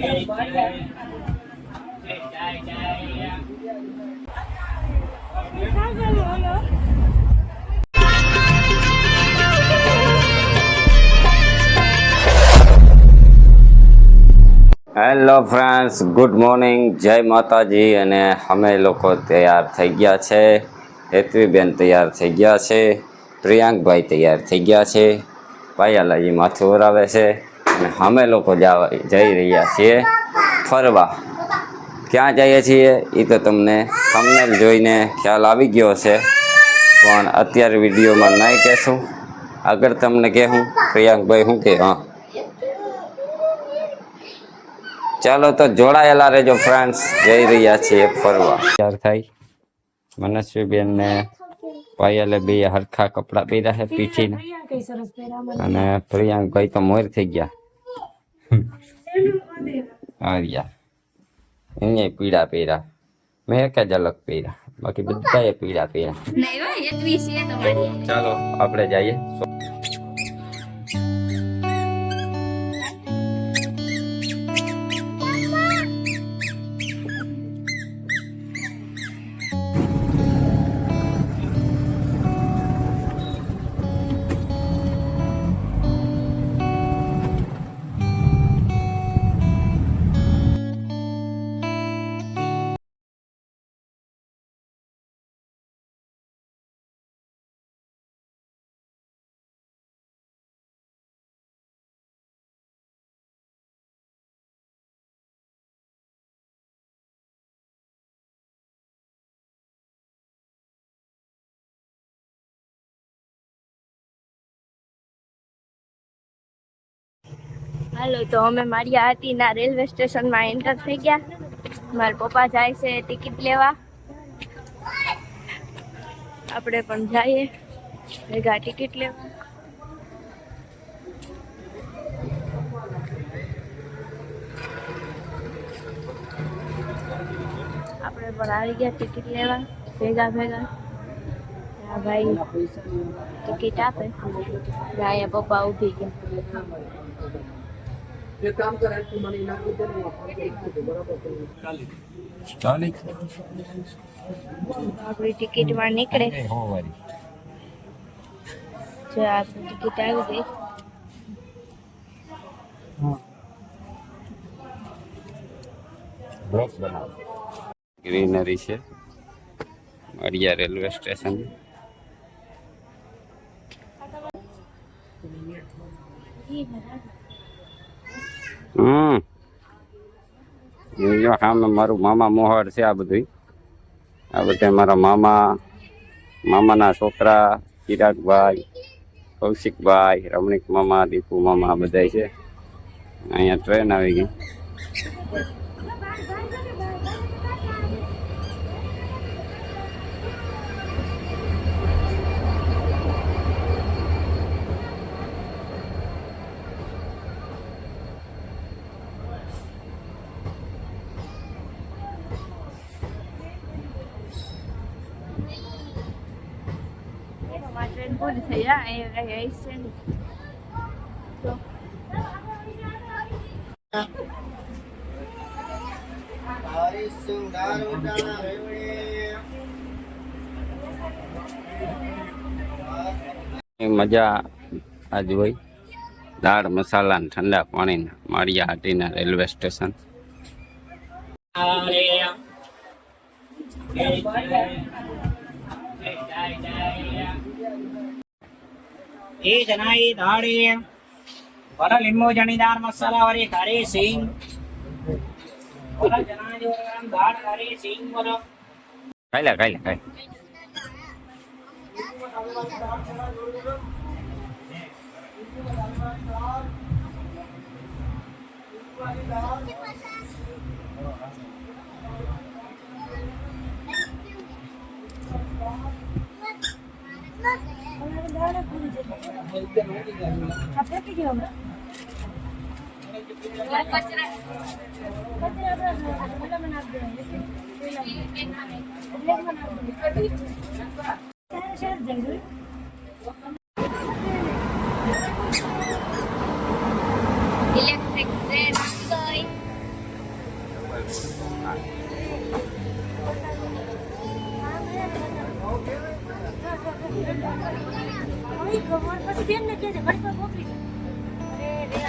Hello friends, good morning, જય માતાજી. અને અમે લોકો તૈયાર થઈ ગયા છે. હેતવીબેન તૈયાર થઈ ગયા છે, પ્રિયાંકભાઈ તૈયાર થઈ ગયા છે, પાયાલાજી માથું ઓરાવે છે. અને અમે લોકો જઈ રહ્યા છીએ ફરવા. ક્યાં જઈએ છીએ એ તો તમને થંબનેલ જોઈને ખ્યાલ આવી ગયો છે, પણ અત્યારે વિડીયોમાં નહીં કહેશું, આગળ તમને કહેવું. પ્રિયાંકભાઈ શું કે? હા, ચાલો તો જોડાયેલા રહેજો ફ્રેન્ડ્સ. જઈ રહ્યા છીએ ફરવા. તૈયાર થઈ મનસ્વીબેન ને પાયલે બે હરખા કપડા પહેર્યા છે પીઠીને, અને પ્રિયાંકભાઈ તો મોર થઈ ગયા. આવ્યા એને પીળા પહેર્યા, મેં એક જ અલગ પહેર્યા, બાકી બધાએ પીળા પહેર્યા. ચાલો આપણે જઈએ. હાલો, તો અમે મારી હાટીના રેલવે સ્ટેશનમાં એન્ટર થઈ ગયા. મારા પપ્પા જાય છે ટિકિટ લેવા, આપણે પણ જઈએ ભેગા ટિકિટ લેવા. આપણે પણ આવી ગયા ટિકિટ લેવા ભેગા. હા ભાઈ ટિકિટ આપે. અહીંયા પપ્પા ઊભી ગયા. ये काम कर रहा है, तू मनी ना को दे बराबर चालीस આપણી ટિકિટમાં નીકળે જો આ ટિકિટ આવી ગઈ. ગ્રીનરી છે અડિયા રેલવે સ્ટેશન. સામે મારું મામા મોહર છે. આ બધું મારા મામાના છોકરા ચિરાગભાઈ, કૌશિકભાઈ, રમણીક મામા, દીપુ મામા બધા છે. અહીંયા ટ્રેન આવી ગઈ. ટ્રેન પૂરી થઈ જાય છે ને તો મજા આજ હોય. દાળ મસાલા ને ઠંડા પાણીના માળિયા હાટીના રેલવે સ્ટેશન. એ જનાઈ દાળી વર લીંબુ જણીદાર મસાલા વાળી ખારી સિંગ વર જના જો ગ્રામ દાળ ખારી સિંગ વર ખાઈ ઇલેક્ટ્રિક ટ્રેન આવી ગઈ. પછી બેન ને કહે છે ઘડી પર મોકલી છે અરે રે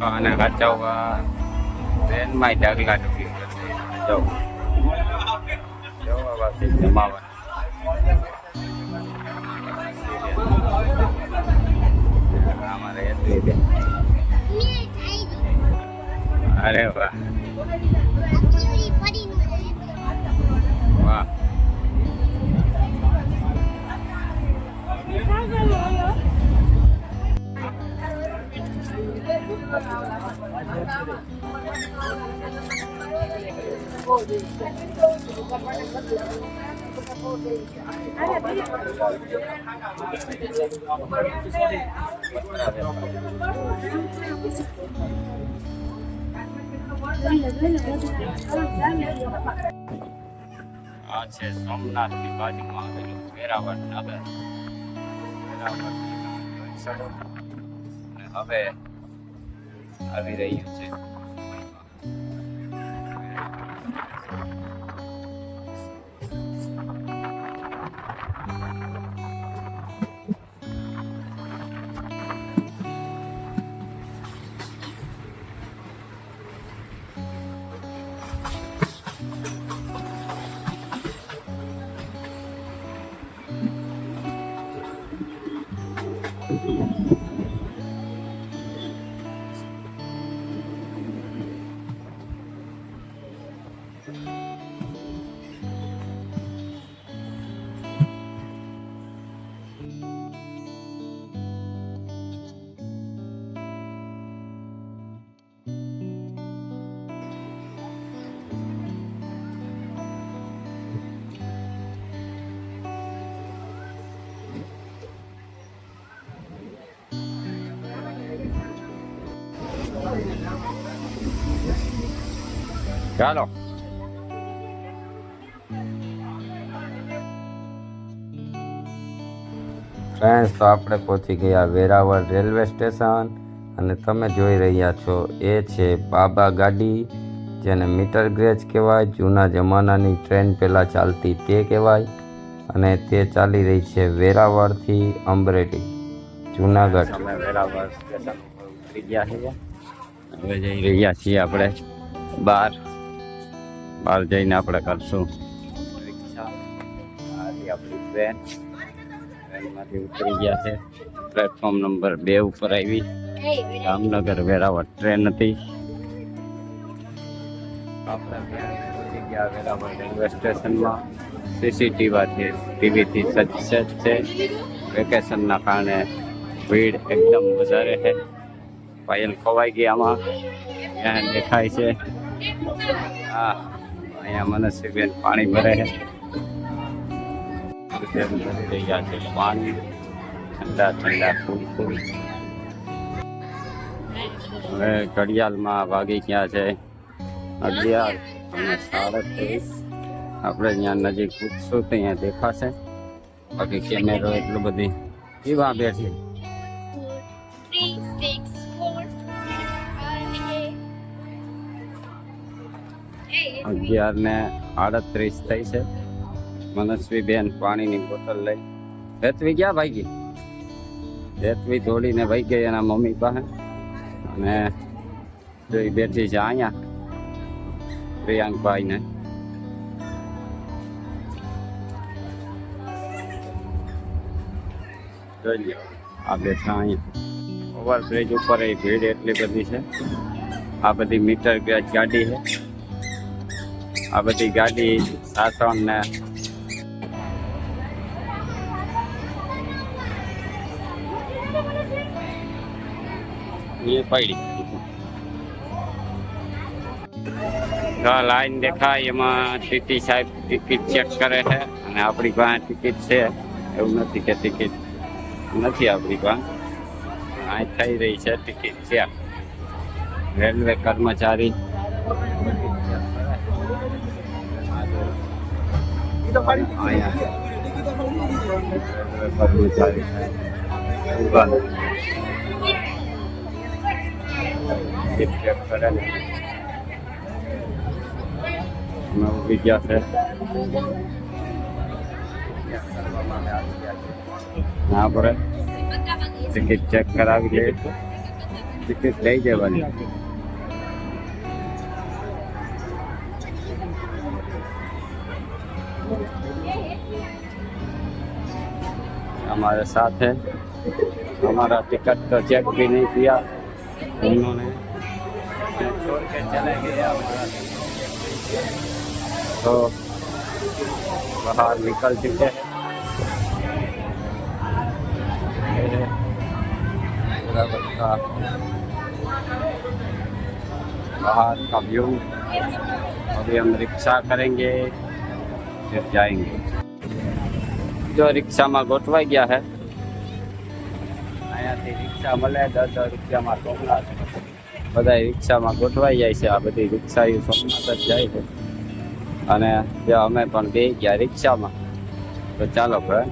આ અને કાચાવા ટ્રેનમાં ડાગલા ડૂબી જાઉં જવા વાથી જમાવા અમારે એટલી દે અરે વાહ વાહ આ છે સોમનાથની બાજુમાં આવેલું વેરાવળ નગર. અને હવે આવી રહ્યું છે ચાલો ફ્રેન્ડ્સ, તો આપણે પહોંચી ગયા વેરાવળ રેલવે સ્ટેશન અને તમે જોઈ રહ્યા છો એ છે બાબા ગાડી, જેને મીટર ગેજ કહેવાય. જૂના જમાનાની ટ્રેન પહેલાં ચાલતી તે કહેવાય અને તે ચાલી રહી છે વેરાવળથી અમરેલી જૂનાગઢ. અમે વેરાવળ સ્ટેશન ઉપર ઉતરી ગયા છીએ. હવે જઈ રહ્યા છીએ આપણે બહાર જઈને આપણે કરશું રિક્ષા. આથી આપણી ટ્રેનમાંથી ઉતરી ગયા છે. પ્લેટફોર્મ નંબર 2 ઉપર આવી. જામનગર વેરાવળ ટ્રેન હતી. આપણે પહોંચી ગયા વેરાવળ રેલવે સ્ટેશનમાં. સીસીટીવીથી સજ્જ છે. વેકેશનના કારણે ભીડ એકદમ વધારે છે. પાયલ ખોવાઈ ગઈ આમાં, ત્યાં દેખાય છે. હા, અહીંયા મનસ્વીબેન પાણી ભરે છે. ભરી રહ્યા છે પાણી, ઠંડા ઠંડા ફૂલ ફૂલ. હવે ઘડિયાળમાં વાગી ગયા છે 11:37. આપણે ત્યાં નજીક પૂછશું તો અહીંયા દેખાશે. બાકી કેમેરો એટલું બધી કેવા બેઠી 3, 6, 4 11:38 થઈ છે. મનસ્વીબેન પાણીની બોટલ લઈ હેતવી ગયા ભાગી. હેતવી દોડીને ભાઈ ગઈ એના મમ્મી પાસે, અને જોઈ બેઠી છે અહીંયા પ્રિયાંકભાઈને. જોઈ લો આ બેઠા અહીંયા ઓવરબ્રિજ ઉપર. એ ભીડ એટલી બધી છે. આ બધી મીટર ગેજ ગાડી છે. આ બધી ગાડી સાસણ ને એ પડી. લાઈન દેખાય એમાં ટીટી સાહેબ ટિકિટ ચેક કરે છે, અને આપણી પાસે ટિકિટ છે એવું નથી કે ટિકિટ નથી આપણી પાસે. આ થઈ રહી છે ટિકિટ ચેક. રેલવે કર્મચારી કર્મચારી ચેક કરે ને ઉભી ગયા છે. यहाँ पर टिकट चेक करावी ले, टिकट लई जवानी. हमारे साथ है, हमारा टिकट तो चेक भी नहीं किया उन्होंने, छोड़ के चले गए. तो बाहर निकल चुके हैं. बाहर का व्यू. अभी हम रिक्शा करेंगे फिर जाएंगे. जो रिक्शा में गोठवाई गया है, અહીંયાથી રિક્ષા મળે 10 રૂપિયામાં સોમનાથ. બધા રિક્ષામાં ગોઠવાઈ જાય છે. આ બધી રિક્ષા સોમનાથ જ જાય છે. અને અમે પણ બે ગયા રિક્ષામાં. તો ચાલો ભાઈ.